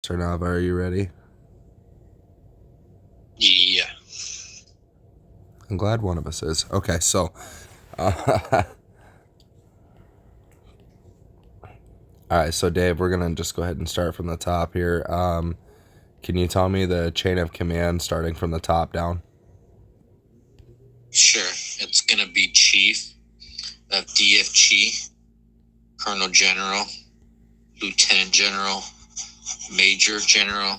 Nava, are you ready? Yeah. I'm glad one of us is. Okay, so, all right, so Dave, we're gonna just go ahead and start from the top here. Can you tell me the chain of command starting from the top down? Sure. It's going to be Chief of DFG, Colonel General, Lieutenant General, Major General,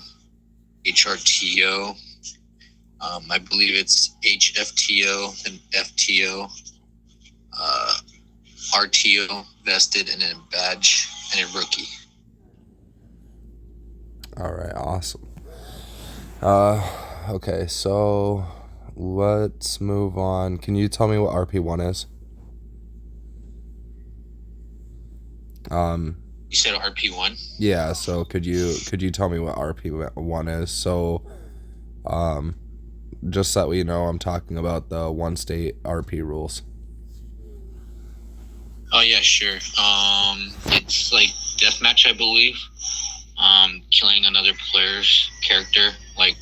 HRTO. I believe it's HFTO and FTO, uh, RTO, vested, and then badge, and then rookie. All right, awesome. Okay, so let's move on. Can you tell me what RP1 is? You said RP1? Yeah, so could you tell me what RP1 is? So, just so that we know, I'm talking about the one state RP rules. Oh, yeah, sure. It's like deathmatch, I believe. Killing another player's character, like,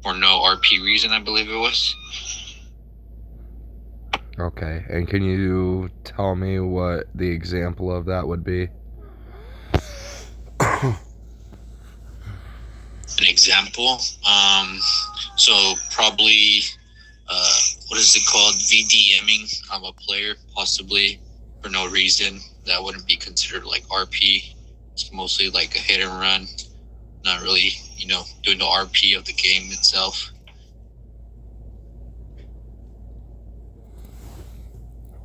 for no RP reason, I believe it was. Okay, and can you tell me what the example of that would be? An example. So probably, what is it called? VDMing a player, possibly for no reason. That wouldn't be considered like RP. It's mostly like a hit and run, not really, doing the RP of the game itself.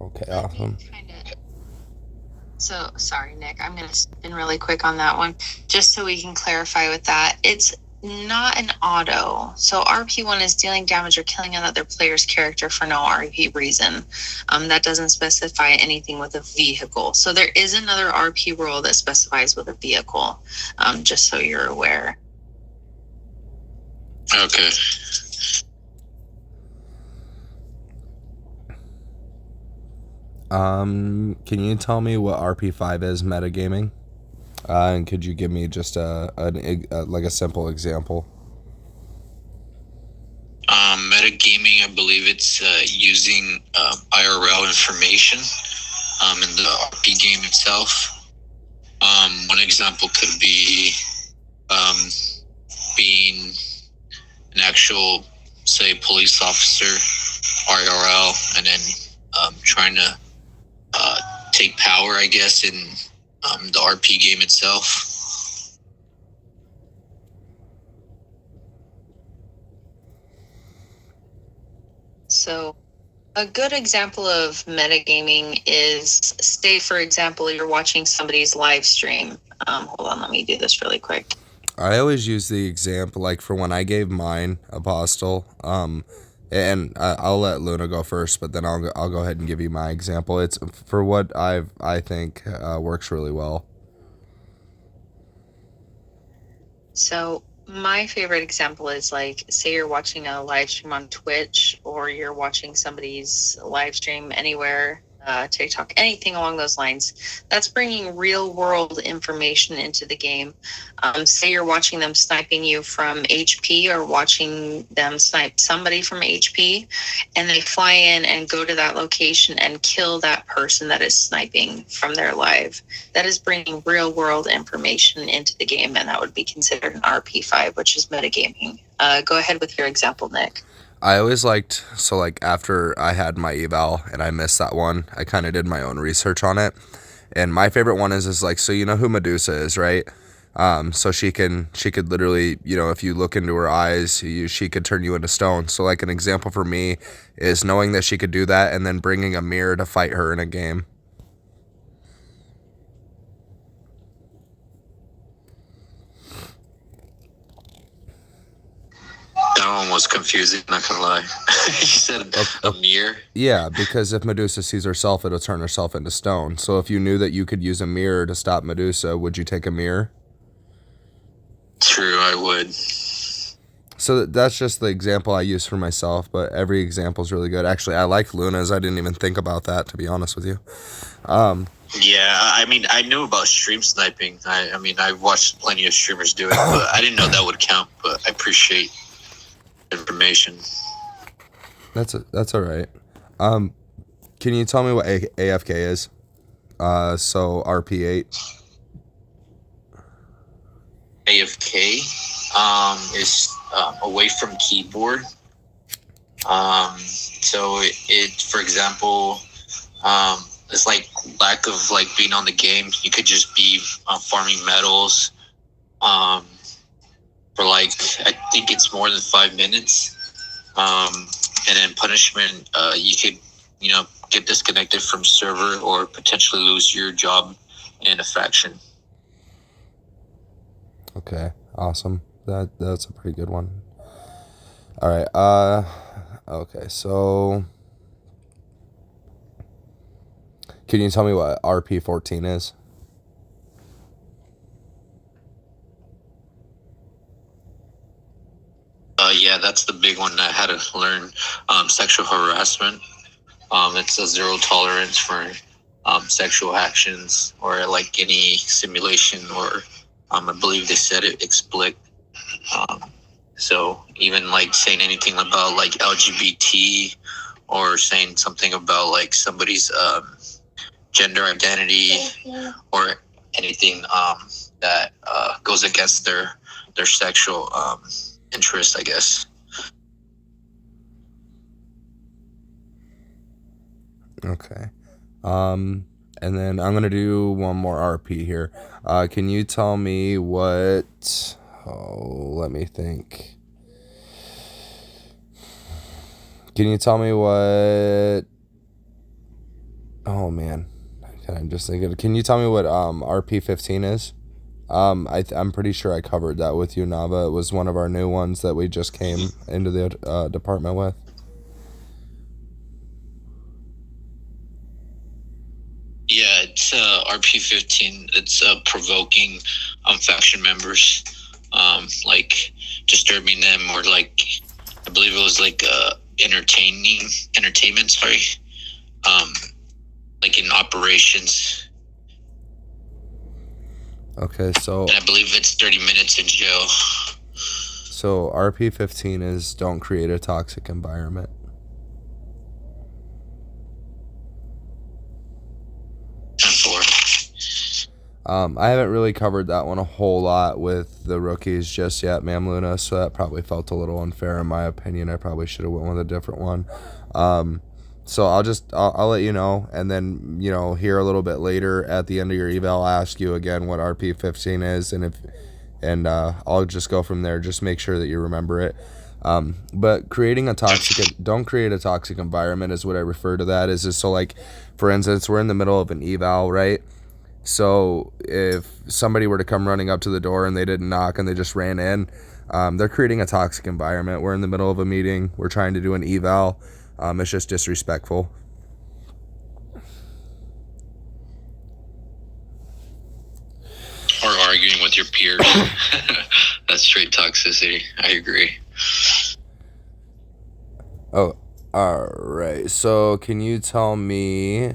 Okay, awesome. So, sorry, Nick, I'm going to spin really quick on that one, just so we can clarify with that. It's not an auto. So RP1 is dealing damage or killing another player's character for no RP reason. That doesn't specify anything with a vehicle. So there is another RP rule that specifies with a vehicle, just so you're aware. Okay. Can you tell me what RP5 is metagaming? And could you give me just like a simple example? Metagaming, I believe it's using IRL information in the RP game itself. One example could be being an actual, say, police officer, IRL, and then trying to take power, I guess, in the RP game itself. So a good example of metagaming is, say, for example, you're watching somebody's live stream. Hold on, let me do this really quick. I always use the example, like for when I gave mine apostole. And I'll let Luna go first, but then I'll go ahead and give you my example. It's for what I think works really well. So my favorite example is, like, say you're watching a live stream on Twitch, or you're watching somebody's live stream anywhere, TikTok, anything along those lines. That's bringing real world information into the game. Say you're watching them sniping you from HP, or watching them snipe somebody from HP, and they fly in and go to that location and kill that person that is sniping from their live. That is bringing real world information into the game, and that would be considered an RP5, which is metagaming. Go ahead with your example, Nick. I always liked, so like after I had my eval and I missed that one, I kind of did my own research on it. And my favorite one is like, so you know who Medusa is, right? So she could literally, if you look into her eyes, she could turn you into stone. So like an example for me is knowing that she could do that and then bringing a mirror to fight her in a game. That one was confusing, not gonna lie. You said a mirror? Yeah, because if Medusa sees herself, it'll turn herself into stone. So if you knew that you could use a mirror to stop Medusa, would you take a mirror? True, I would. So that's just the example I use for myself, but every example is really good. Actually, I like Luna's. I didn't even think about that, to be honest with you. Yeah, I mean, I knew about stream sniping. I mean, I watched plenty of streamers do it, but I didn't know that would count. But I appreciate information. That's all right. Can you tell me what AFK is? So RP8. AFK is away from keyboard. So for example, it's like lack of like being on the game. You could just be farming metals for like, I think it's more than 5 minutes. And then punishment, you could, get disconnected from server or potentially lose your job in a faction. Okay, awesome. That's a pretty good one. All right. Okay, so can you tell me what RP14 is? Yeah, that's the big one I had to learn. Sexual harassment. It's a zero tolerance for sexual actions or like any simulation or I believe they said it explicit. So even like saying anything about like LGBT or saying something about like somebody's gender identity or anything that goes against their sexual interest, I guess. Okay. And then I'm gonna do one more RP here. Can you tell me what? Oh, let me think. Can you tell me what? Oh man, I'm just thinking. Can you tell me what RP15 is? I'm pretty sure I covered that with you, Nava. It was one of our new ones that we just came into the department with. Yeah, it's RP15. It's provoking faction members, like disturbing them or like, I believe it was like entertainment. Sorry, like in operations. Okay, so And I believe it's 30 minutes in jail. So RP15 is don't create a toxic environment. I haven't really covered that one a whole lot with the rookies just yet, Ma'am Luna, so that probably felt a little unfair in my opinion. I probably should have went with a different one. So I'll let you know, and then here a little bit later at the end of your eval, I'll ask you again what RP15 is, and I'll just go from there. Just make sure that you remember it. But don't create a toxic environment is what I refer to that as. Is so like, for instance, we're in the middle of an eval, right? So if somebody were to come running up to the door and they didn't knock and they just ran in, they're creating a toxic environment. We're in the middle of a meeting. We're trying to do an eval. It's just disrespectful. Or arguing with your peers. That's straight toxicity. I agree. Oh, all right. So can you tell me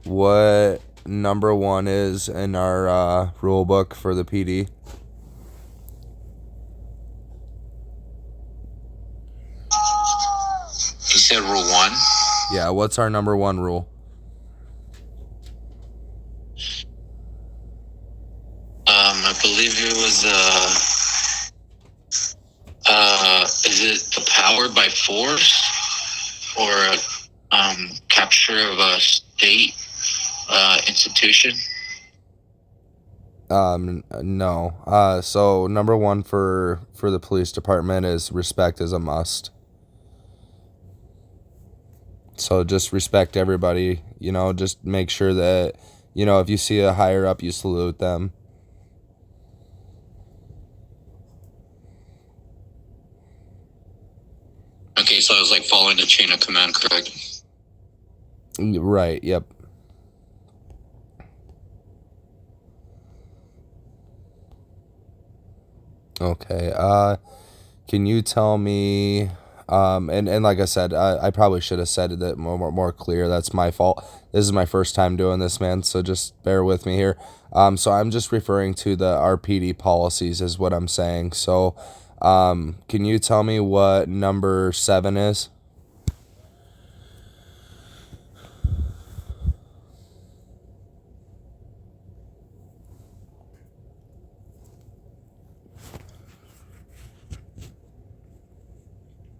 what number 1 is in our rule book for the PD? You said rule 1? Yeah, what's our number 1 rule? I believe it was is it the power by force or capture of a state institution? No. So number 1 for the police department is respect is a must. So just respect everybody, just make sure that, if you see a higher up, you salute them. Okay, so I was like following the chain of command, correct? Right, yep. Okay, can you tell me, And like I said, I probably should have said it more clear. That's my fault. This is my first time doing this, man. So just bear with me here. So I'm just referring to the RPD policies is what I'm saying. So, can you tell me what number 7 is?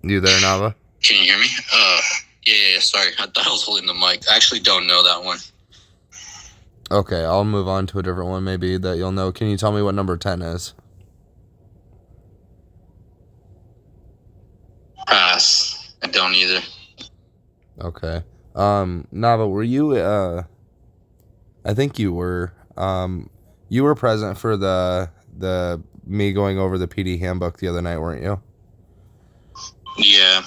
You there, Nava? Can you hear me? Yeah, sorry. I thought I was holding the mic. I actually don't know that one. Okay, I'll move on to a different one maybe that you'll know. Can you tell me what number 10 is? Pass. I don't either. Okay. Nava, were you I think you were present for the me going over the PD handbook the other night, weren't you? Yeah.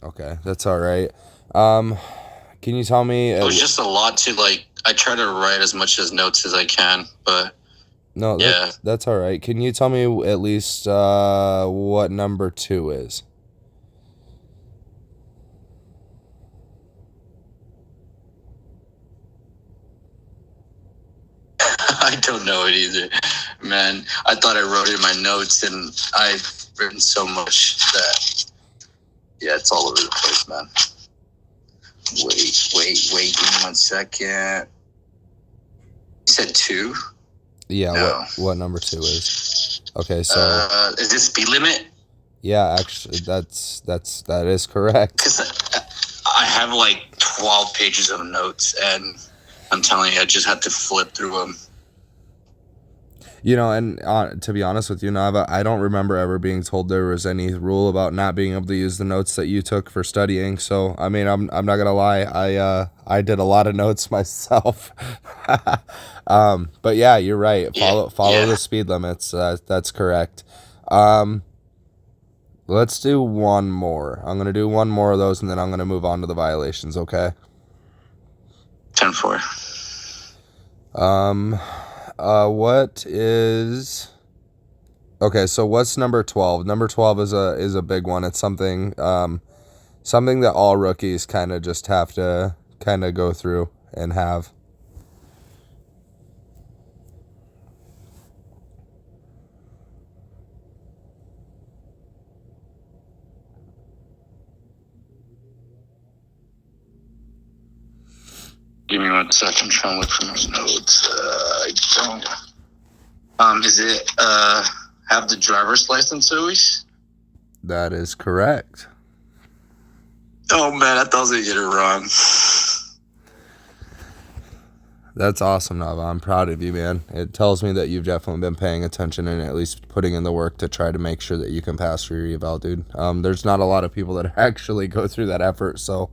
Okay, that's all right. Can you tell me It was just a lot to like. I try to write as much as notes as I can, but no, yeah, that's all right. Can you tell me at least what number 2 is? I don't know it either, man. I thought I wrote it in my notes, and I've written so much that yeah, it's all over the place, man. Wait. Give me 1 second. You said 2? Yeah. No. What number 2 is? Okay, so is this speed limit? yeah, actually, that is correct. Because I have like 12 pages of notes, and I'm telling you, I just had to flip through them. You know, and to be honest with you, Nava, I don't remember ever being told there was any rule about not being able to use the notes that you took for studying. So, I mean, I'm not gonna lie, I did a lot of notes myself. But yeah, you're right. Follow the speed limits. That's correct. Let's do one more. I'm gonna do one more of those, and then I'm gonna move on to the violations. Okay. 10-4. What is... Okay, so what's number 12? Number 12 is a big one. It's something that all rookies kind of just have to kind of go through and have. Give me 1 second. I'm trying to look for my notes. I don't. Is it have the driver's license always? That is correct. Oh man, I thought I was gonna get it wrong. That's awesome, Nava. I'm proud of you, man. It tells me that you've definitely been paying attention and at least putting in the work to try to make sure that you can pass for your eval, dude. There's not a lot of people that actually go through that effort, so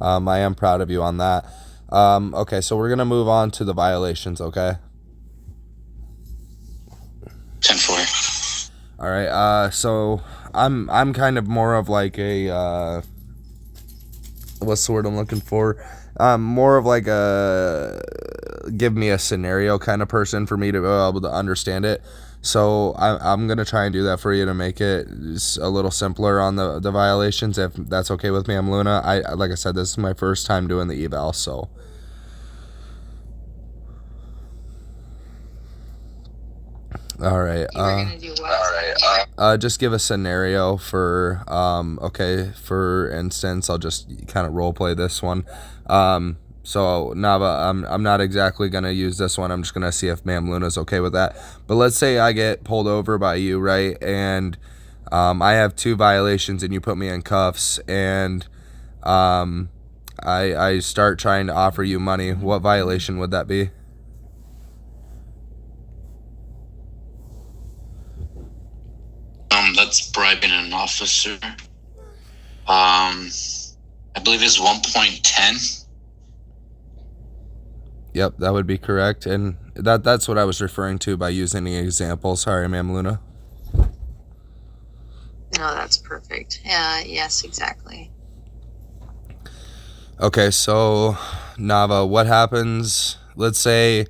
I am proud of you on that. Okay, so we're gonna move on to the violations, okay? 10-4. All right. So I'm kind of more of like a what's the word I'm looking for? More of like a give me a scenario kind of person for me to be able to understand it. So I'm gonna try and do that for you to make it a little simpler on the violations, if that's okay with me. I'm Luna. Like I said, this is my first time doing the eval, so. All right. Just give a scenario for okay, for instance, I'll just kind of role play this one. So Nava, I'm not exactly gonna use this one. I'm just gonna see if Ma'am Luna's okay with that. But let's say I get pulled over by you, right? And I have 2 violations, and you put me in cuffs, and I start trying to offer you money. What violation would that be? That's bribing an officer. I believe it's 1.10. Yep, that would be correct, and that's what I was referring to by using the example. Sorry, Ma'am Luna. No, that's perfect. Yes, exactly. Okay, so Nava, what happens? Let's say,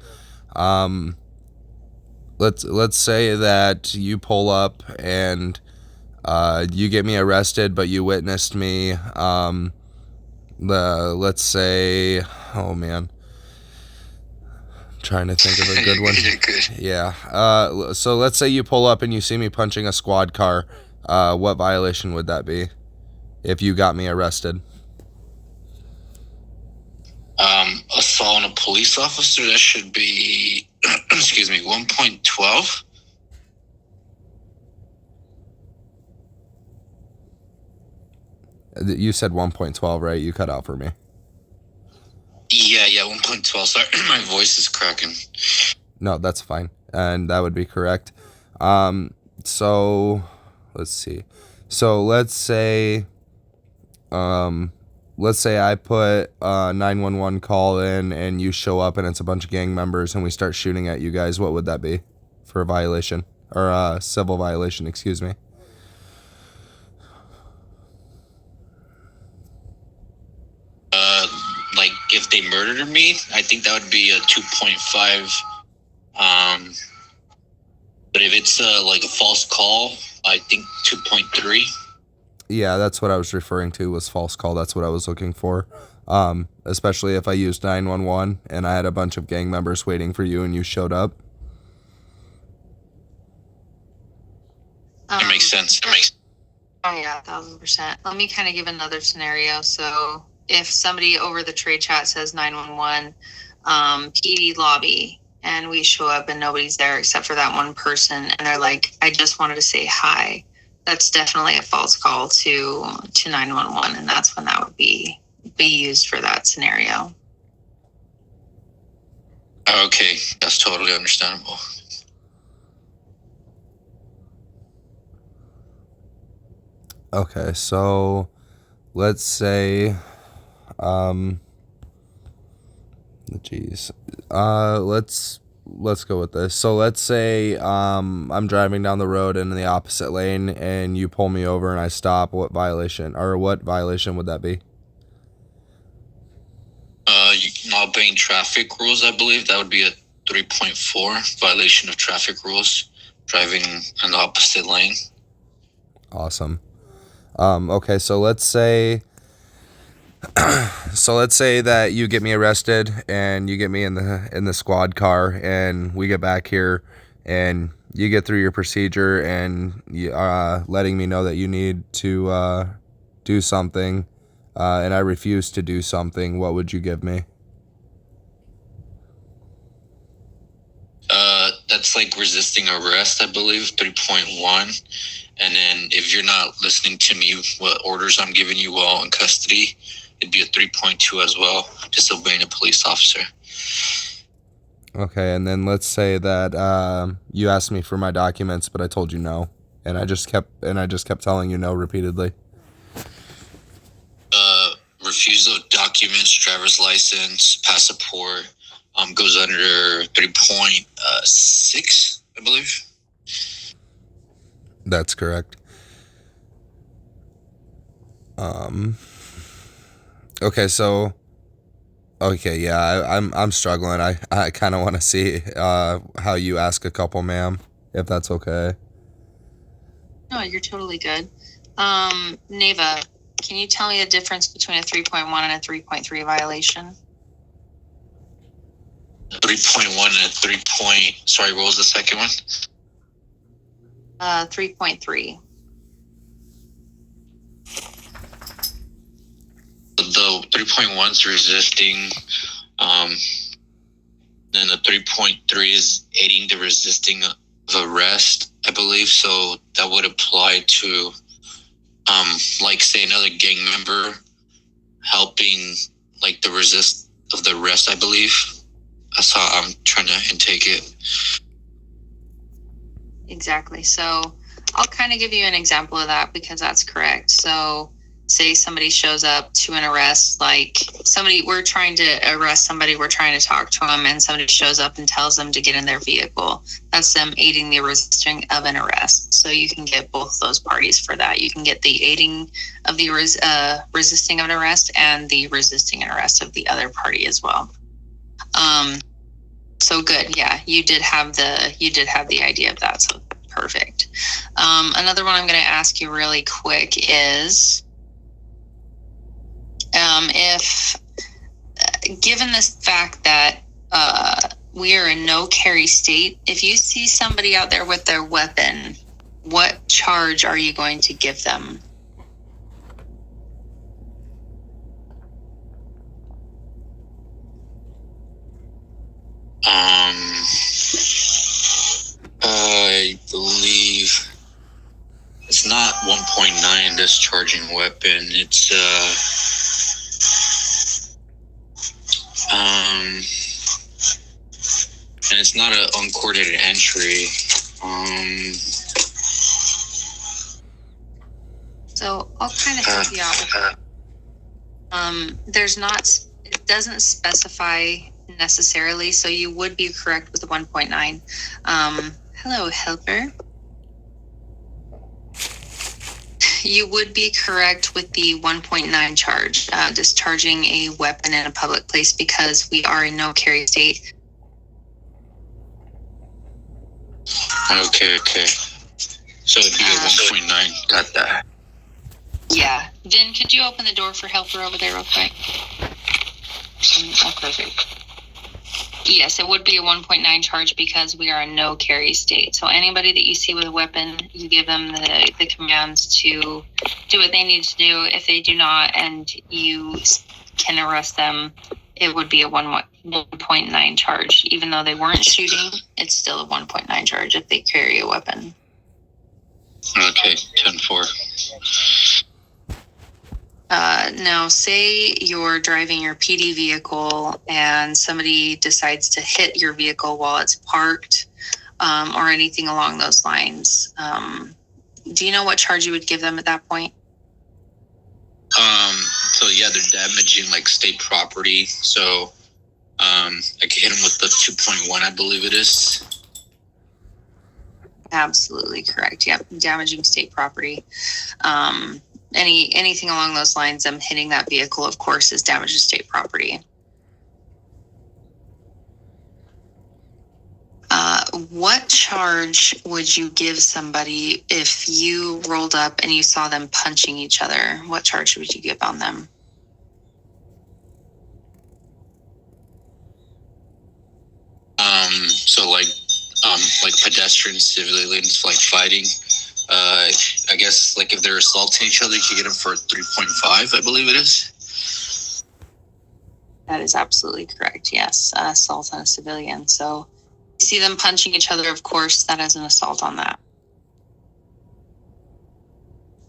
let's say that you pull up and You get me arrested, but you witnessed me. Let's say, oh man, trying to think of a good one. Yeah. So let's say you pull up and you see me punching a squad car. What violation would that be if you got me arrested? Assault on a police officer, that should be, excuse me, 1.12. You said 1.12, right? You cut out for me. Yeah, 1.12. Sorry, my voice is cracking. No, that's fine. And that would be correct. So let's see. So let's say I put a 911 call in and you show up and it's a bunch of gang members and we start shooting at you guys. What would that be for a violation or a civil violation, excuse me? Like if they murdered me, I think that would be a 2.5. But if it's like a false call, I think 2.3. Yeah, that's what I was referring to was false call. That's what I was looking for. Especially if I used 911 and I had a bunch of gang members waiting for you and you showed up. It makes sense. Oh yeah, 1,000%. Let me kind of give another scenario. So if somebody over the trade chat says 911, PD lobby, and we show up and nobody's there except for that one person, and they're like, I just wanted to say hi. That's definitely a false call to 911, and that's when that would be used for that scenario. Okay, that's totally understandable. Okay, so let's say, let's go with this. So let's say I'm driving down the road in the opposite lane and you pull me over and I stop. What violation would that be? Not obeying traffic rules, I believe. That would be a 3.4 violation of traffic rules, driving in the opposite lane. Awesome. Okay, so let's say that you get me arrested and you get me in the squad car and we get back here and you get through your procedure and you letting me know that you need to do something and I refuse to do something. What would you give me? That's like resisting arrest, I believe, 3.1. And then if you're not listening to me, what orders I'm giving you while in custody, it'd be a 3.2 as well, disobeying a police officer. Okay, and then let's say that you asked me for my documents, but I told you no, and I just kept telling you no repeatedly. Refusal of documents, driver's license, passport, goes under 3.6, I believe. That's correct. Okay, so yeah, I'm struggling. I kind of want to see how you ask a couple, ma'am, if that's okay. No, you're totally good. Nava, can you tell me the difference between a 3.1 and a 3.3 violation? 3.1 and 3. Sorry, what was the second one? 3.3. The 3.1 is resisting, then the 3.3 is aiding the resisting of arrest, I believe. So that would apply to, like say another gang member helping like the resist of the arrest, I believe. That's how I'm trying to intake it. Exactly. So I'll kind of give you an example of that because that's correct. So say somebody shows up to an arrest, like we're trying to arrest somebody, we're trying to talk to them, and somebody shows up and tells them to get in their vehicle. That's them aiding the resisting of an arrest. So you can get both those parties for that. You can get the aiding of the resisting of an arrest and the resisting an arrest of the other party as well. So good. Yeah, you did have the idea of that. So Perfect. Another one I'm going to ask you really quick is if, given this fact that we are in no carry state, if you see somebody out there with their weapon, what charge are you going to give them? I believe it's not 1.9 discharging weapon. It's and it's not an uncoordinated entry. So I'll kind of help you out with that. There's not, it doesn't specify necessarily, so you would be correct with the 1.9. Hello, helper. You would be correct with the 1.9 charge, discharging a weapon in a public place because we are in no carry state. Okay. So it'd be a 1.9. Got that. Yeah. Vin, could you open the door for helper over there real quick? Oh, perfect. Yes, it would be a 1.9 charge because we are in no carry state. So anybody that you see with a weapon, you give them the commands to do what they need to do. If they do not and you can arrest them, it would be a 1.9 charge. Even though they weren't shooting, it's still a 1.9 charge if they carry a weapon. Okay, 10-4. Now, say you're driving your PD vehicle and somebody decides to hit your vehicle while it's parked, or anything along those lines. Do you know what charge you would give them at that point? So yeah, they're damaging like state property. So I could hit them with the 2.1, I believe it is. Absolutely correct. Yep, damaging state property. Anything along those lines, hitting that vehicle, of course, is damage to state property. What charge would you give somebody if you rolled up and you saw them punching each other? What charge would you give on them? So like pedestrian civilians like fighting. I guess like if they're assaulting each other, you can get them for 3.5, I believe it is. That is absolutely correct. Yes, assault on a civilian. So you see them punching each other, of course, that is an assault on that.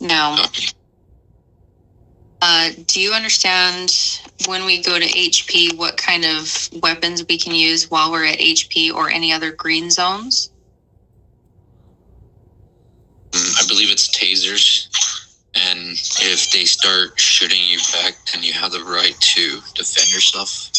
Now, do you understand when we go to HP what kind of weapons we can use while we're at HP or any other green zones? I believe it's tasers. And if they start shooting you back, then you have the right to defend yourself.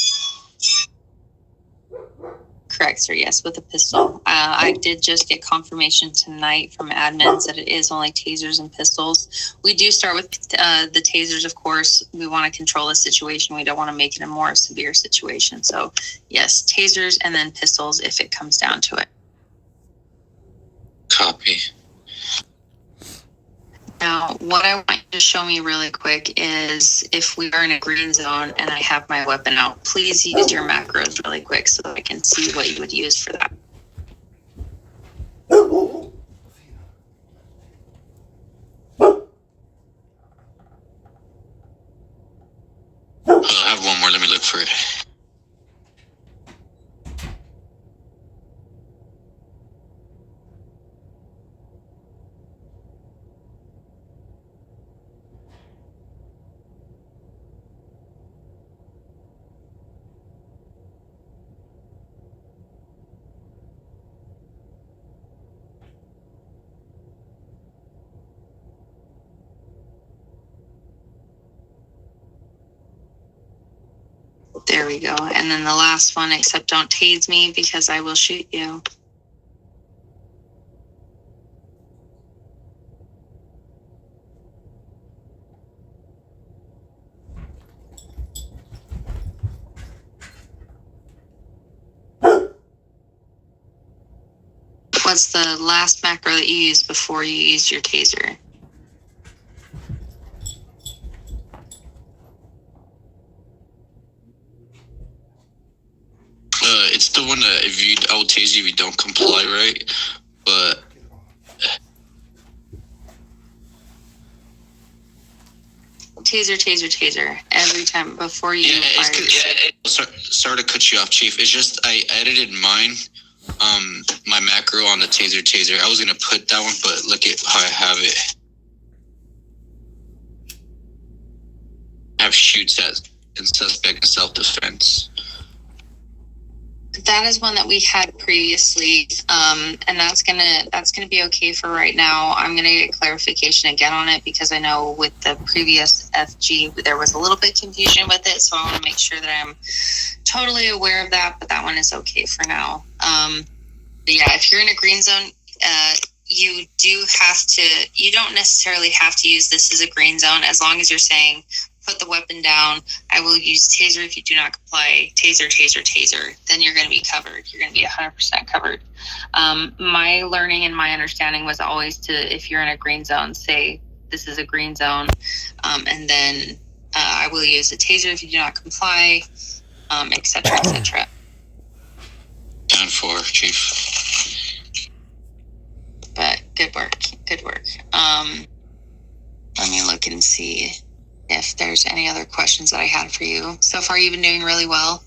Correct, sir. Yes, with a pistol. I did just get confirmation tonight from admins that it is only tasers and pistols. We do start with the tasers, of course. We want to control the situation. We don't want to make it a more severe situation. So, yes, tasers and then pistols if it comes down to it. Copy. Now, what I want you to show me really quick is if we are in a green zone and I have my weapon out, please use your macros really quick so that I can see what you would use for that. I have one more. Let me look for it. There we go. And then the last one, except don't tase me because I will shoot you. what's the last macro that you used before you used your taser? It's the one that I will tase you if you don't comply, right? But taser every time before you sorry to cut you off, Chief. It's just I edited mine, my macro on the taser. I was gonna put that one, but look at how I have it. I have shoots in suspect and self-defense. That is one that we had previously, and that's gonna be okay for right now. I'm gonna get clarification again on it because I know with the previous FG there was a little bit confusion with it, so I want to make sure that I'm totally aware of that. But that one is okay for now. But yeah, if you're in a green zone, you don't necessarily have to use this as a green zone as long as you're saying, put the weapon down, I will use taser if you do not comply, taser, then you're going to be covered. You're going to be 100% covered. My learning and my understanding was always to, if you're in a green zone, say, this is a green zone, and then I will use a taser if you do not comply, et cetera, et cetera. 10-4, Chief. But good work. Let me look and see if there's any other questions that I had for you. So far, you've been doing really well.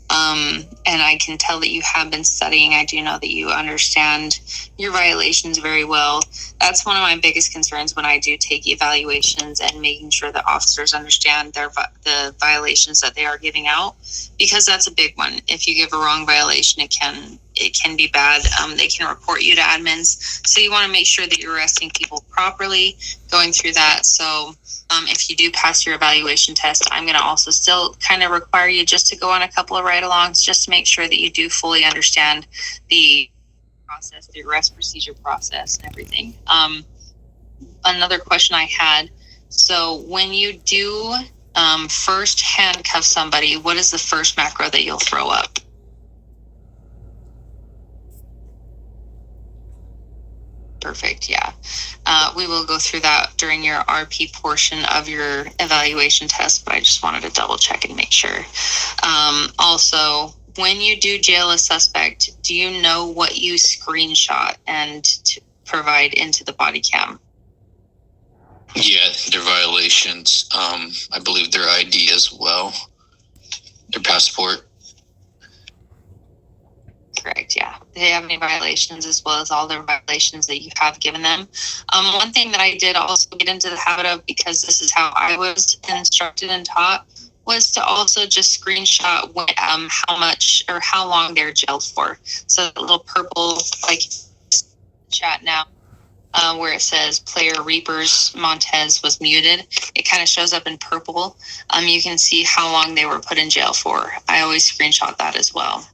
And I can tell that you have been studying. I do know that you understand your violations very well. That's one of my biggest concerns when I do take evaluations and making sure that officers understand the violations that they are giving out, because that's a big one. If you give a wrong violation, it can be bad. They can report you to admins. So you want to make sure that you're arresting people properly, going through that. So if you do pass your evaluation test, I'm going to also still kind of require you just to go on a couple of ride-alongs just to make sure that you do fully understand the process, the arrest procedure process and everything. Another question I had, so when you do first handcuff somebody, what is the first macro that you'll throw up? Perfect, yeah. We will go through that during your RP portion of your evaluation test, but I just wanted to double check and make sure. Also, when you do jail a suspect, do you know what you screenshot and provide into the body cam? Yeah, their violations. I believe their ID as well, their passport. Correct, yeah. They have any violations as well as all the violations that you have given them. One thing that I did also get into the habit of, because this is how I was instructed and taught, was to also just screenshot how much or how long they're jailed for. So the little purple, like chat now, where it says player Reapers Montez was muted, it kind of shows up in purple. You can see how long they were put in jail for. I always screenshot that as well.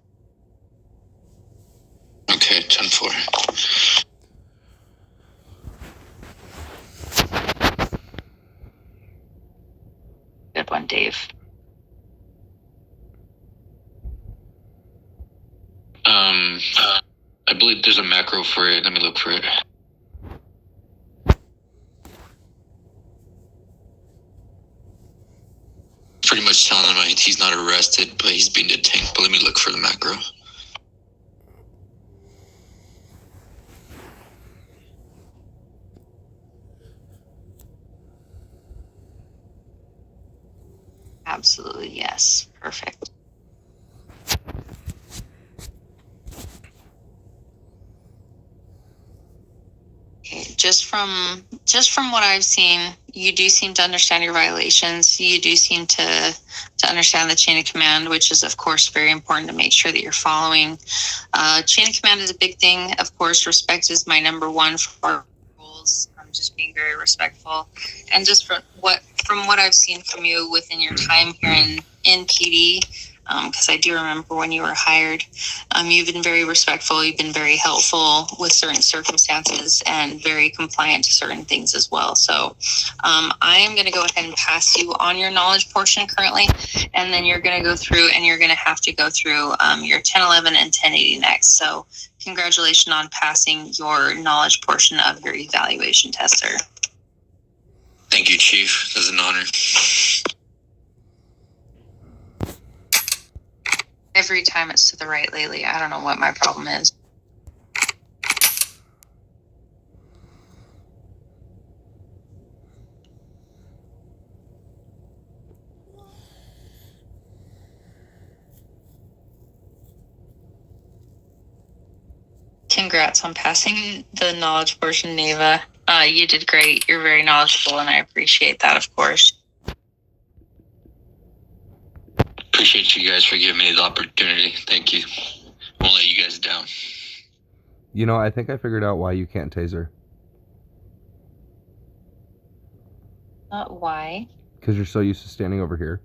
Okay, 10-4. Good one, Dave. I believe there's a macro for it. Let me look for it. Pretty much telling him he's not arrested, but he's being detained. But let me look for the macro. Absolutely, yes. Perfect. Okay, just from what I've seen, you do seem to understand your violations. You do seem to understand the chain of command, which is, of course, very important to make sure that you're following. Chain of command is a big thing. Of course, respect is my number one for our rules. I'm just being very respectful. And just from what I've seen from you within your time here in PD, because I do remember when you were hired, you've been very respectful. You've been very helpful with certain circumstances and very compliant to certain things as well. So I am going to go ahead and pass you on your knowledge portion currently, and then you're going to go through and you're going to have to go through your 1011 and 1080 next. So Congratulations on passing your knowledge portion of your evaluation test, sir. Thank you, Chief. It was an honor. Every time it's to the right lately. I don't know what my problem is. Congrats on passing the knowledge portion, Nava. You did great. You're very knowledgeable, and I appreciate that, of course. Appreciate you guys for giving me the opportunity. Thank you. Won't let you guys down. You know, I think I figured out why you can't taser. Why? Because you're so used to standing over here.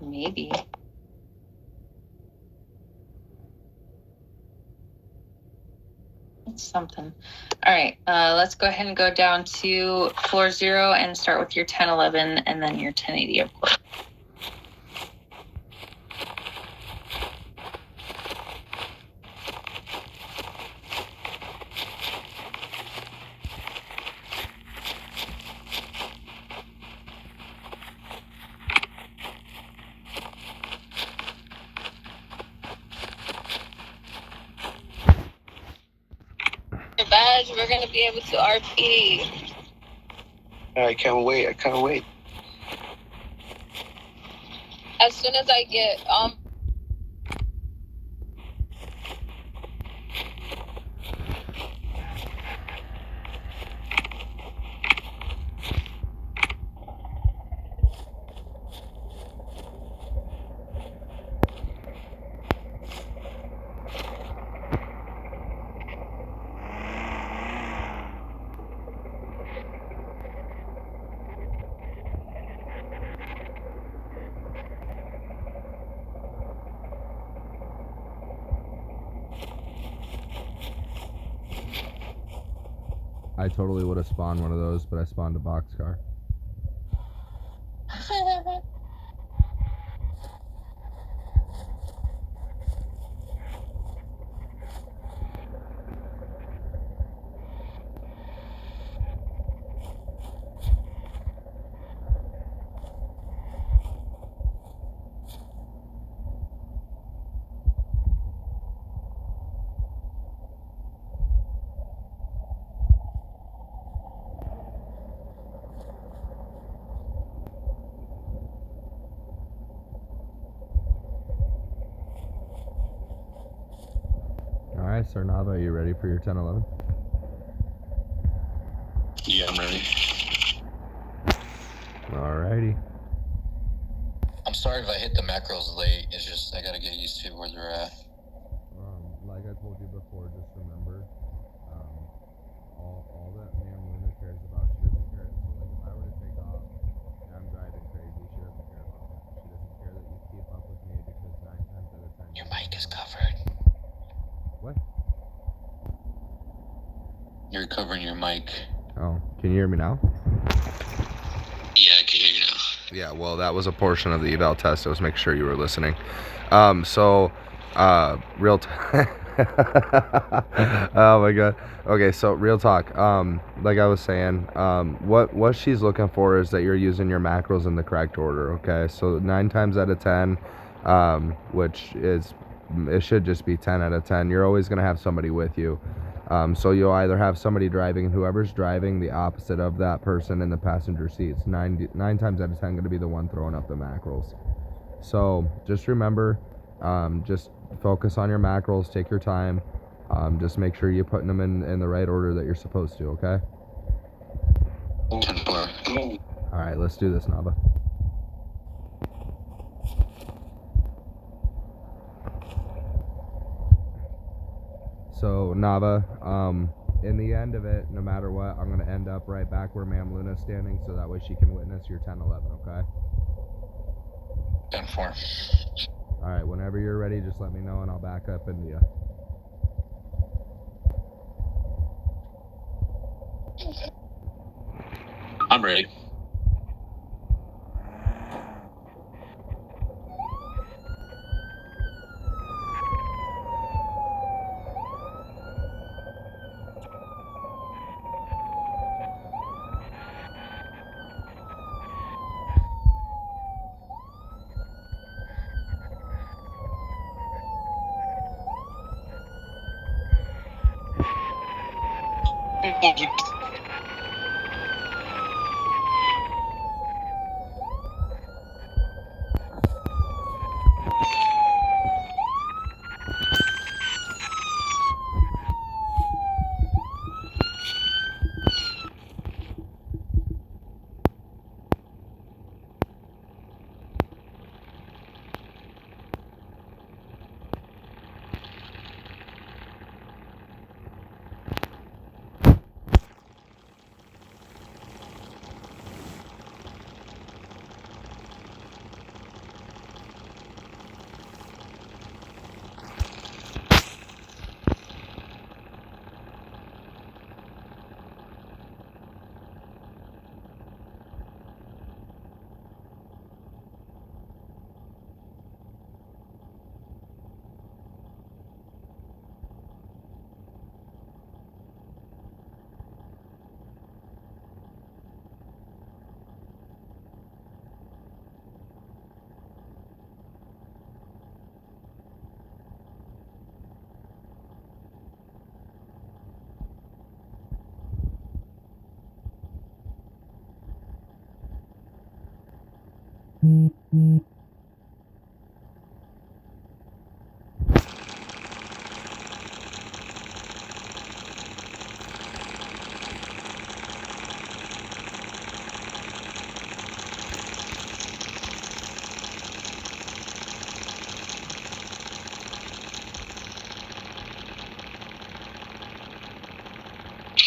Maybe. It's something. All right, let's go ahead and go down to floor 0 and start with your 1011 and then your 1080, of course. Badge, we're gonna be able to RP. I can't wait. As soon as I get I totally would have spawned one of those, but I spawned a boxcar. Alright, Sir Nava, are you ready for your 1011? Yeah, I'm ready. Alrighty. I'm sorry if I hit the macros late. It's just I gotta get used to where they're at. Like I told you before, just remember, all that Ma'am Luna cares about, she doesn't care. So like if I were to take off and I'm driving crazy, she doesn't care about that. She doesn't care that you keep up with me because 9 times out of 10 Your mic is covered. What? You're covering your mic. Oh, can you hear me now? Yeah, I can hear you now. Yeah, well, that was a portion of the eval test. I was making sure you were listening. Real talk. Oh my god. Okay, so real talk. Like I was saying, what she's looking for is that you're using your macros in the correct order. Okay, so 9 times out of 10, which is, it should just be 10 out of 10. You're always gonna have somebody with you. So you'll either have somebody driving, and whoever's driving the opposite of that person in the passenger seats. Nine times out of 10 going to be the one throwing up the macros. So just remember, just focus on your macros. Take your time. Just make sure you're putting them in the right order that you're supposed to. Okay. 10-4. All right, let's do this, Nava. So Nava, in the end of it, no matter what, I'm gonna end up right back where Ma'am Luna's standing, so that way she can witness your 10-11. Okay. 10-4. All right. Whenever you're ready, just let me know, and I'll back up into you. I'm ready.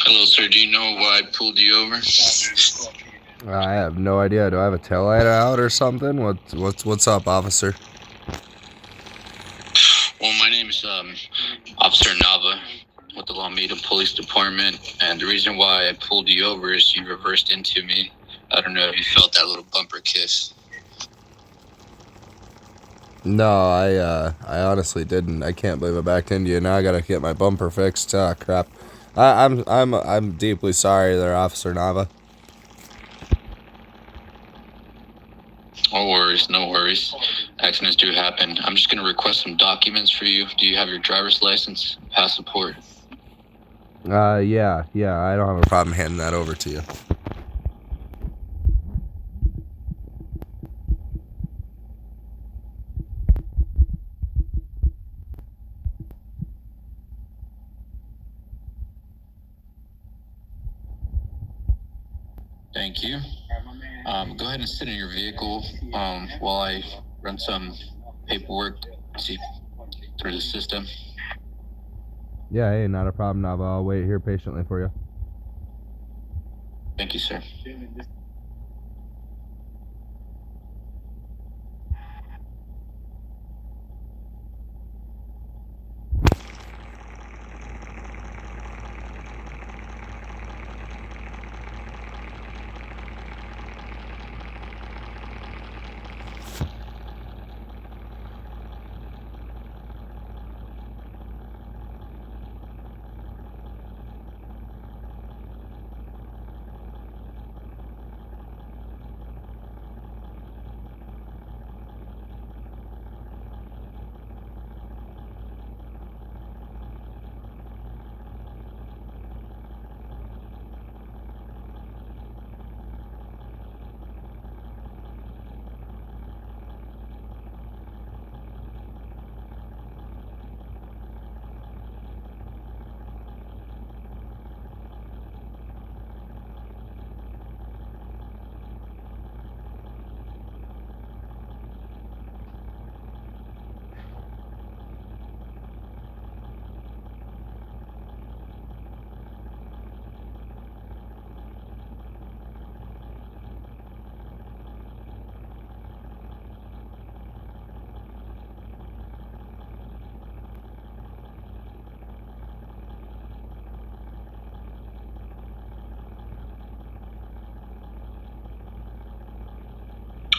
Hello, sir. Do you know why I pulled you over? I have no idea. Do I have a taillight out or something? What's up, officer? Well, my name is Officer Nava with the Alameda Police Department, and the reason why I pulled you over is you reversed into me. I don't know if you felt that little bumper kiss. No, I honestly didn't. I can't believe I backed into you. Now I gotta get my bumper fixed. Ah, crap. I'm deeply sorry there, Officer Nava. No worries, no worries. Accidents do happen. I'm just gonna request some documents for you. Do you have your driver's license, passport? Yeah, I don't have a problem handing that over to you. Thank you. Go ahead and sit in your vehicle while I run some paperwork through the system. Yeah, hey, not a problem, Nava. I'll wait here patiently for you. Thank you, sir.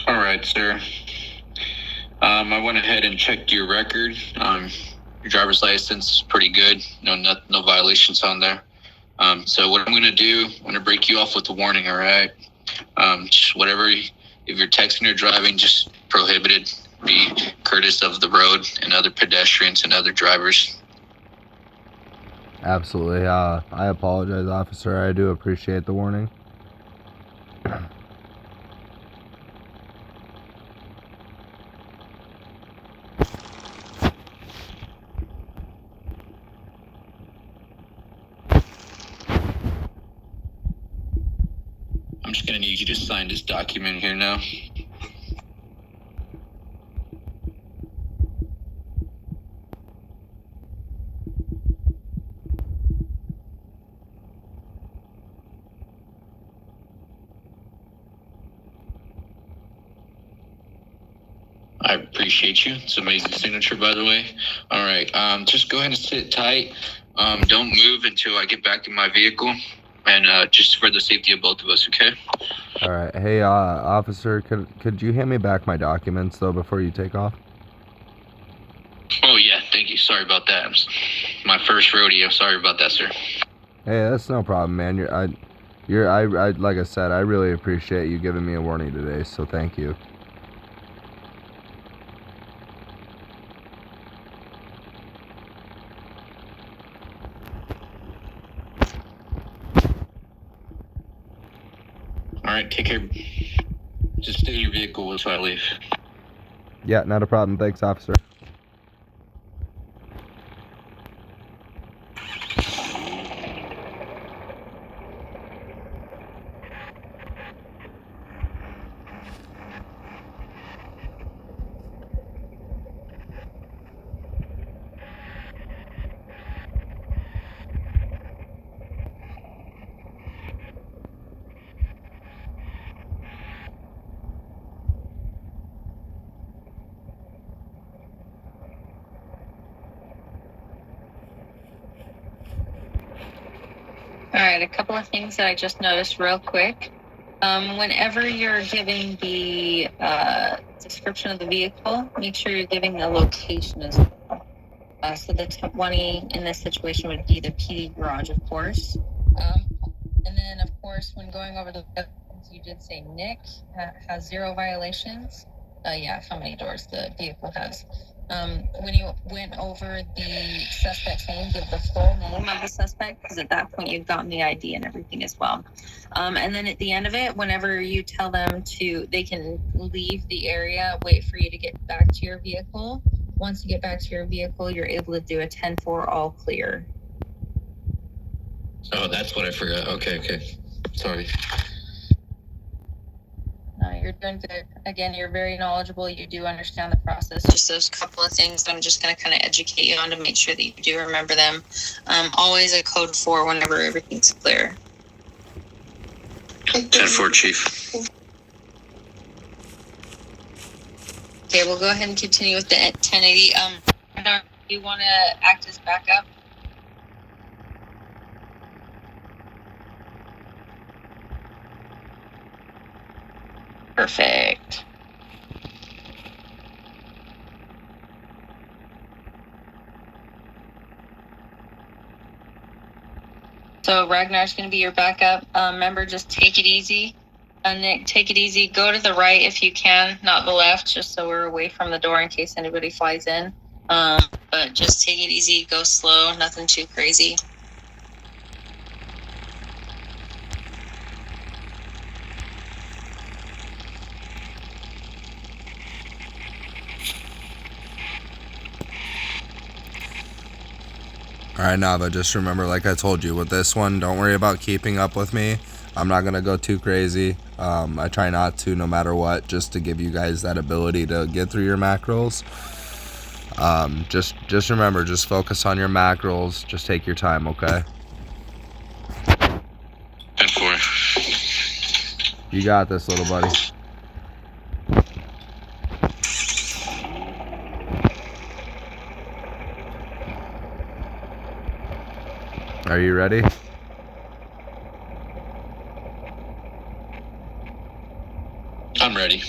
All right, sir. I went ahead and checked your record. Your driver's license is pretty good. No violations on there. So what I'm going to do, I'm going to break you off with a warning, all right? Just whatever, if you're texting or driving, just prohibited. Be courteous of the road and other pedestrians and other drivers. Absolutely. I apologize, officer. I do appreciate the warning. I'm just going to need you to sign this document here now. I appreciate you. It's an amazing signature, by the way. All right. Just go ahead and sit tight. Don't move until I get back to my vehicle. And just for the safety of both of us, okay? All right. Hey, officer, could you hand me back my documents, though, before you take off? Oh, yeah. Thank you. Sorry about that. My first rodeo. Sorry about that, sir. Hey, that's no problem, man. Like I said, I really appreciate you giving me a warning today, so thank you. All right. Take care. Just stay in your vehicle until I leave. Yeah, not a problem. Thanks, officer. All right, a couple of things that I just noticed real quick. Whenever you're giving the description of the vehicle, make sure you're giving the location as well. So the 20 in this situation would be the PD garage, of course. And then, of course, when going over the weapons, you did say Nick has 0 violations. Yeah, how many doors the vehicle has. When you went over the suspect's name, give the full name of the suspect, because at that point you've gotten the ID and everything as well. And then at the end of it, whenever you tell them they can leave the area, wait for you to get back to your vehicle. Once you get back to your vehicle, you're able to do a 10-4 all clear. Oh, that's what I forgot. Okay. Sorry. No, you're doing good. Again, you're very knowledgeable. You do understand the process. Just those couple of things I'm just going to kind of educate you on to make sure that you do remember them. Always a code 4 whenever everything's clear. 10-4, Chief. Okay, we'll go ahead and continue with the 1080. You want to act as backup? Perfect. So Ragnar's going to be your backup. Remember, just take it easy. Nick, take it easy. Go to the right if you can, not the left, just so we're away from the door in case anybody flies in. But just take it easy. Go slow. Nothing too crazy. Alright, Nava, just remember, like I told you, with this one, don't worry about keeping up with me. I'm not going to go too crazy. I try not to, no matter what, just to give you guys that ability to get through your macros. Just remember, just focus on your macros. Just take your time, okay? 10-4. You got this, little buddy. Are you ready? I'm ready.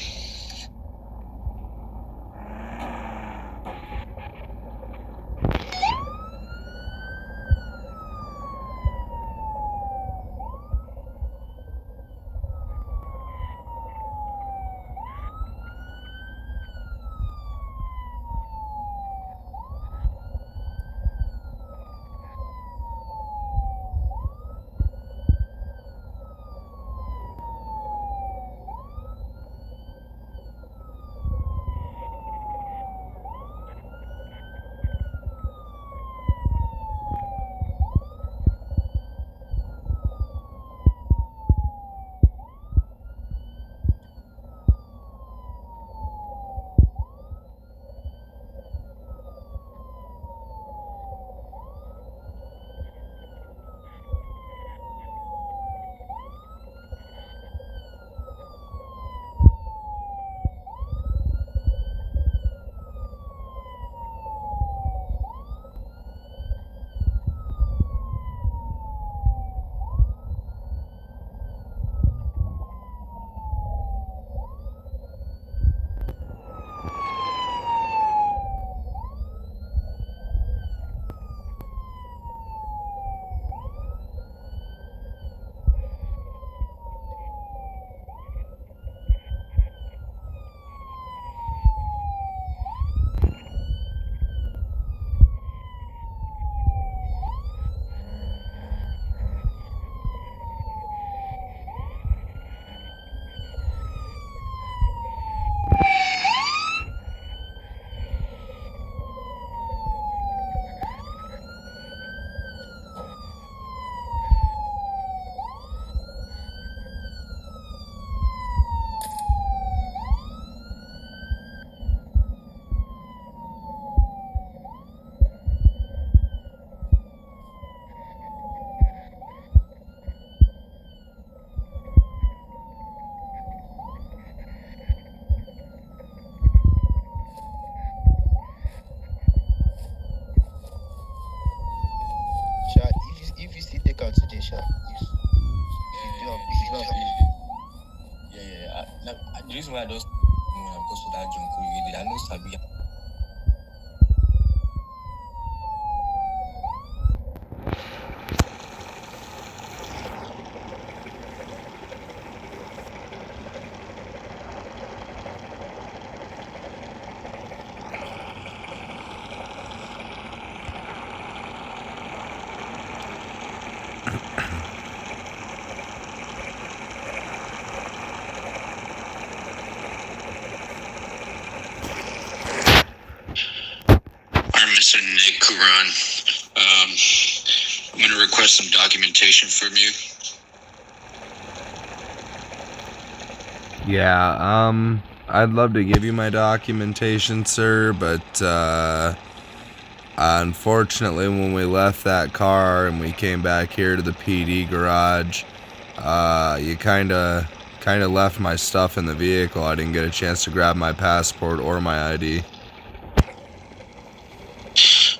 sure. Yeah. The reason why I just because of that junk, I know Sabi. I'm Mr. Nick Kuran. I'm going to request some documentation from you. Yeah, I'd love to give you my documentation, sir, but unfortunately, when we left that car and we came back here to the PD garage, you kind of left my stuff in the vehicle. I didn't get a chance to grab my passport or my ID.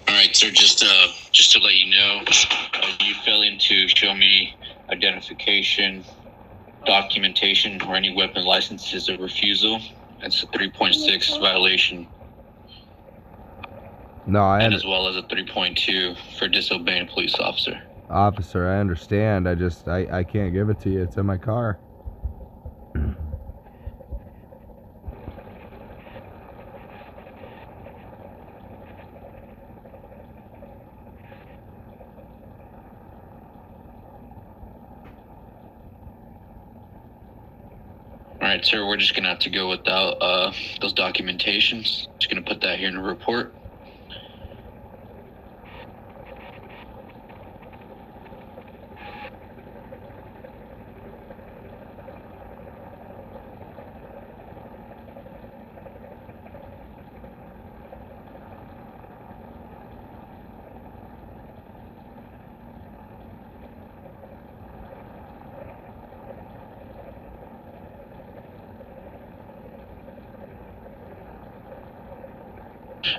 All right, sir. Just to let you know, you failing to show me identification, documentation, or any weapon license is a refusal. That's a 3.6 violation. No, and as well as a 3.2 for disobeying a police officer. Officer, I understand. I can't give it to you. It's in my car. All right, sir, we're just going to have to go without those documentations. Just going to put that here in the report.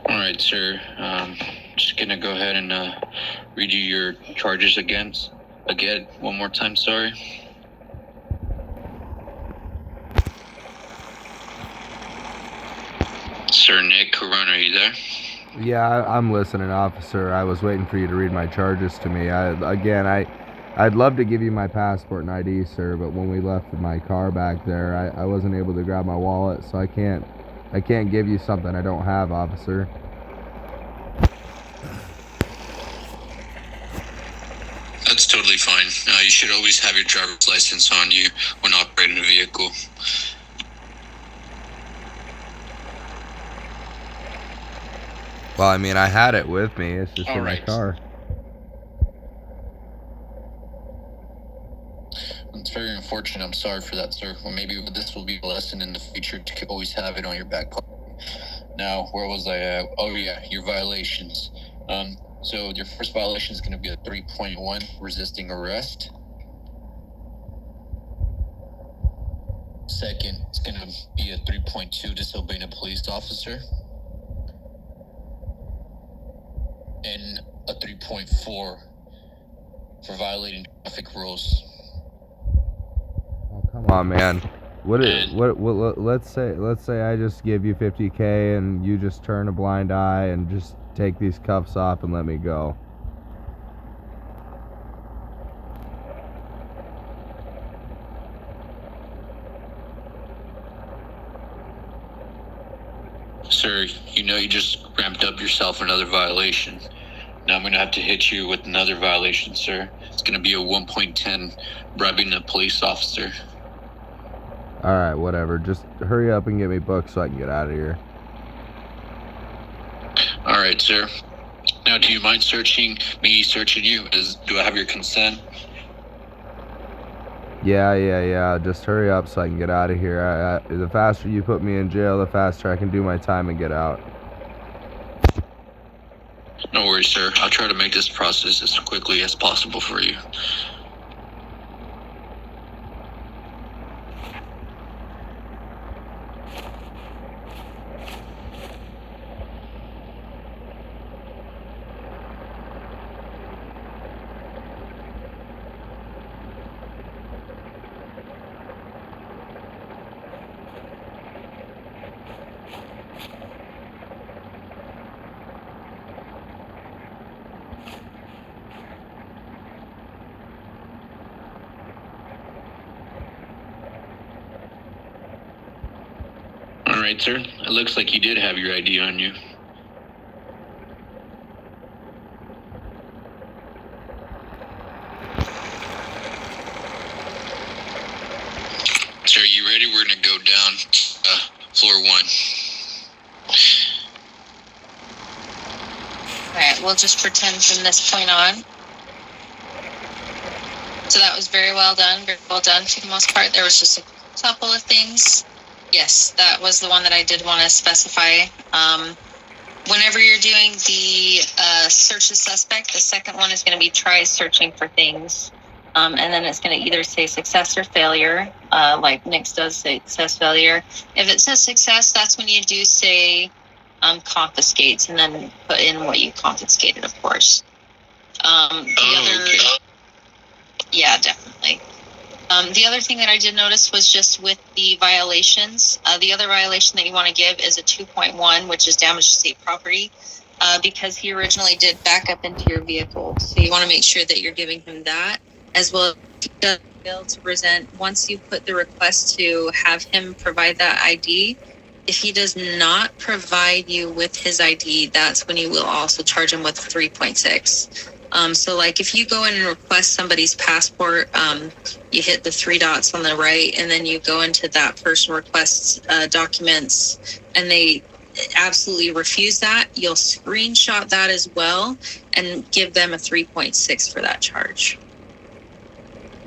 All right, sir. Just gonna go ahead and read you your charges again. One more time. Sorry. Sir Nick Corona, are you there? Yeah, I'm listening, officer. I was waiting for you to read my charges to me. I'd love to give you my passport and ID, sir, but when we left my car back there, I wasn't able to grab my wallet, so I can't give you something I don't have, officer. That's totally fine. You should always have your driver's license on you when operating a vehicle. Well, I mean, I had it with me. It's just in my car. It's very unfortunate. I'm sorry for that, sir. Well, maybe this will be a lesson in the future to always have it on your back pocket. Now, where was I at? Oh, yeah, your violations. So your first violation is going to be a 3.1, resisting arrest. Second, it's going to be a 3.2, disobeying a police officer. And a 3.4 for violating traffic rules. Oh, come on, man. Let's say I just give you $50K and you just turn a blind eye and just take these cuffs off and let me go. Sir, you know you just ramped up yourself another violation. Now I'm going to have to hit you with another violation, sir. It's going to be a 1.10, bribing a police officer. Alright, whatever. Just hurry up and get me booked so I can get out of here. Alright, sir. Now, do you mind me searching you? Do I have your consent? Yeah. Just hurry up so I can get out of here. The faster you put me in jail, the faster I can do my time and get out. No worries, sir. I'll try to make this process as quickly as possible for you. right, sir. It looks like you did have your ID on you. Sir, you ready? We're going to go down to floor 1. Alright, we'll just pretend from this point on. So that was very well done for the most part. There was just a couple of things. Yes, that was the one that I did want to specify. Whenever you're doing the search the suspect, the second one is going to be try searching for things. And then it's going to either say success or failure, like Nick's does say success, failure. If it says success, that's when you do say confiscates and then put in what you confiscated, of course. Okay. Yeah, definitely. The other thing that I did notice was just with the violations. The other violation that you want to give is a 2.1, which is damage to state property, because he originally did back up into your vehicle. So you want to make sure that you're giving him that, as well as fail to present. Once you put the request to have him provide that ID, if he does not provide you with his ID, that's when you will also charge him with 3.6. So like if you go in and request somebody's passport, you hit the 3 dots on the right, and then you go into that person requests documents, and they absolutely refuse that, you'll screenshot that as well and give them a 3.6 for that charge.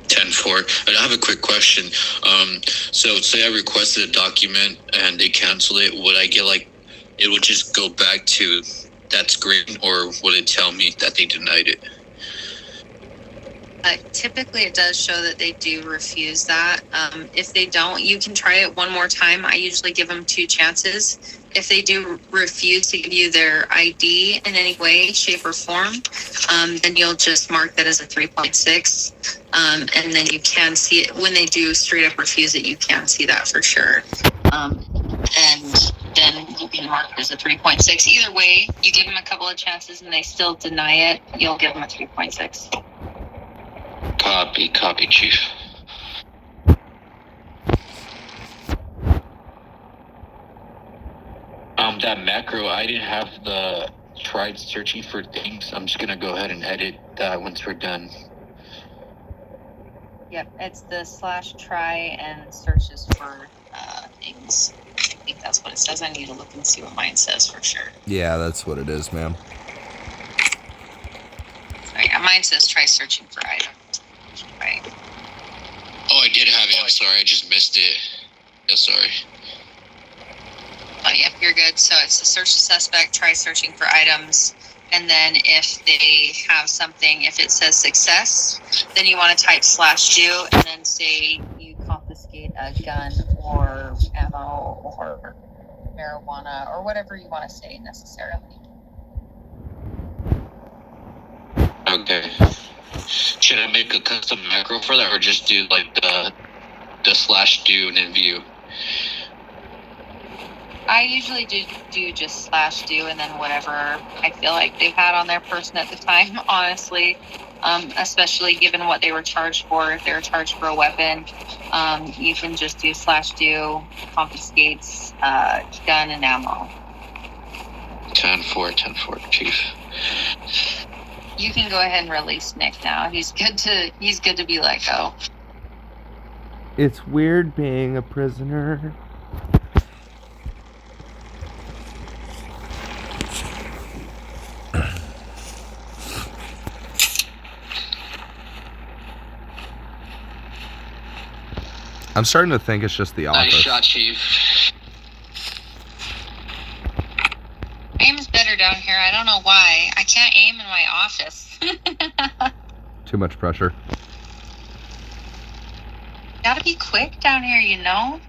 10-4. I have a quick question. So say I requested a document and they canceled it. Would I get it would just go back to that screen, or would it tell me that they denied it? Typically, it does show that they do refuse that. If they don't, you can try it one more time. I usually give them 2 chances. If they do refuse to give you their ID in any way, shape, or form, then you'll just mark that as a 3.6. And then you can see it when they do straight up refuse it. You can see that for sure. And then you can mark it as a 3.6. Either way, you give them a couple of chances and they still deny it, you'll give them a 3.6. Copy, Chief. That macro, I didn't have the tried searching for things. I'm just gonna go ahead and edit that once we're done. Yep, it's the /try and searches for things. I think that's what it says. I need to look and see what mine says for sure. Yeah, that's what it is, ma'am. So yeah, mine says try searching for items. Right. Oh, I did have it. I'm sorry, I just missed it. Yeah, sorry. Oh, yep, you're good. So it's to search the suspect, try searching for items, and then if they have something, if it says success, then you want to type /do and then say you confiscate a gun or ammo or marijuana or whatever you want to say necessarily. Okay. Should I make a custom macro for that, or just do the /do and then view? I usually do just /do and then whatever I feel like they've had on their person at the time, honestly. Especially given what they were charged for. If they were charged for a weapon, you can just do /do, confiscates, gun and ammo. 10-4, Chief. You can go ahead and release Nick now. He's good to be let go. It's weird being a prisoner. I'm starting to think it's just the office. Nice shot, Chief. Aim is better down here. I don't know why. I can't aim in my office. Too much pressure. Gotta be quick down here, you know?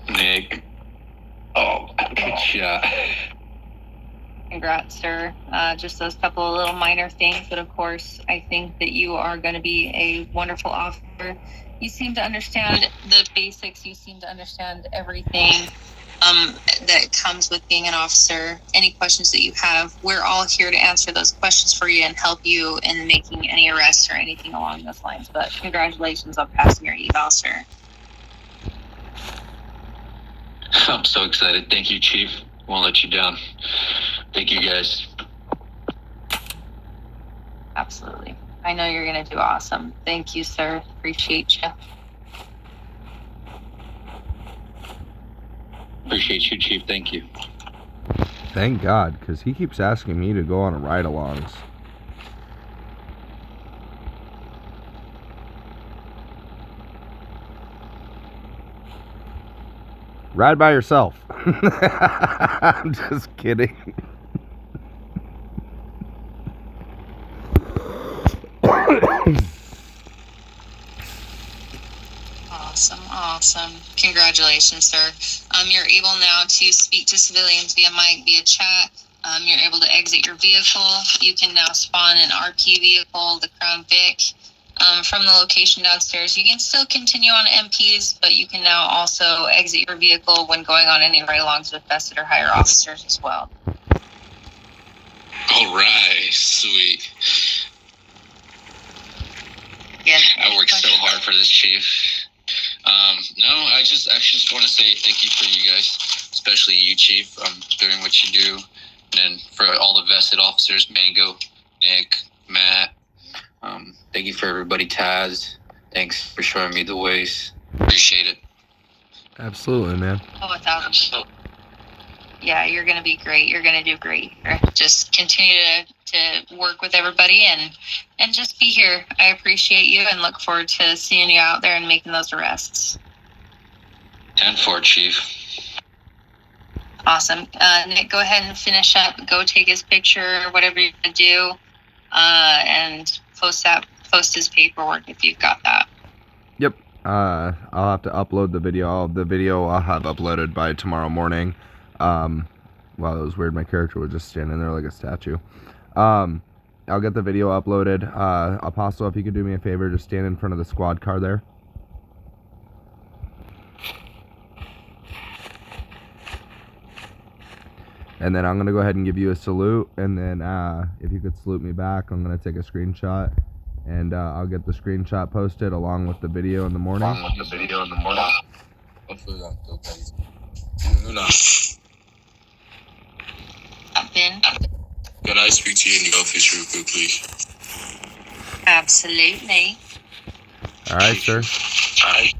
Nick. Oh, good shot. Congrats, sir. Just those couple of little minor things, but of course, I think that you are going to be a wonderful officer. You seem to understand the basics. You seem to understand everything. that comes with being an officer, any questions that you have, we're all here to answer those questions for you and help you in making any arrests or anything along those lines. But congratulations on passing your eval, sir. I'm so excited. Thank you, Chief. Won't let you down. Thank you, guys. Absolutely. I know you're going to do awesome. Thank you, sir. Appreciate you. Appreciate you, Chief. Thank you. Thank God, because he keeps asking me to go on ride-alongs. Ride by yourself. I'm just kidding. Awesome. Congratulations, sir. You're able now to speak to civilians via mic, via chat. You're able to exit your vehicle. You can now spawn an RP vehicle, the Crown Vic, from the location downstairs. You can still continue on MPs, but you can now also exit your vehicle when going on any ride-alongs with vested or higher officers as well. All right, sweet. Again, I worked so hard for this, Chief. No, I just want to say thank you for you guys, especially you, Chief, doing what you do, and for all the vested officers, Mango, Nick, Matt. Thank you for everybody, Taz. Thanks for showing me the ways. Appreciate it. Absolutely, man. Oh, 1,000. Yeah, you're going to be great. You're going to do great here. Just continue to work with everybody and just be here. I appreciate you and look forward to seeing you out there and making those arrests. 10-4, Chief. Awesome. Nick, go ahead and finish up. Go take his picture, whatever you're going to do, and post his paperwork if you've got that. Yep. I'll have to upload the video. The video I'll have uploaded by tomorrow morning. Wow, that was weird. My character was just standing there like a statue. I'll get the video uploaded. Apostle, if you could do me a favor, just stand in front of the squad car there. And then I'm going to go ahead and give you a salute. And then if you could salute me back, I'm going to take a screenshot. And I'll get the screenshot posted along with the video in the morning. Hopefully that's Ben? Can I speak to you in the office real quick, please? Absolutely. All right, sir. All right.